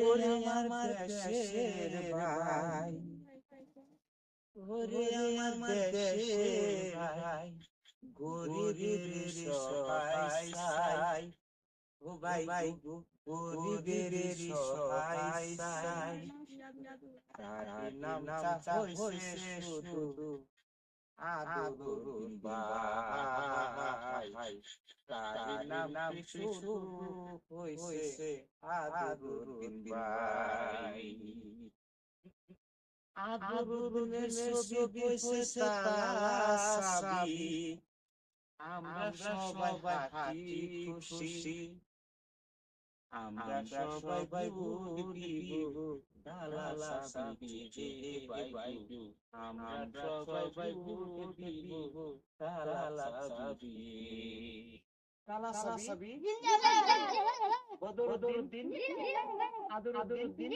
ওরে আমার দেশের ভাই, ওরে আমার দেশের ভাই, গরিবের সহায় সাই, ও ভাই গরিবের সহায় সাই। তার নামটা হইছে শুধু আদরুদ্দিন ভাই, তার নামটি শুধু হইছে আদরুদ্দিন ভাই। আদরুদ্দিনের ছবি হইছে তারা সাবি, আমরা সবাই হাসি খুশি, আমরা সবাই ভোট দিব তালা সাবিকে বাইবু, আমরা সবাই ভোট দিব তালা সাবি। তালা সাবি জিন্দাবাদ বদরুদ্দিন আদরুদ্দিন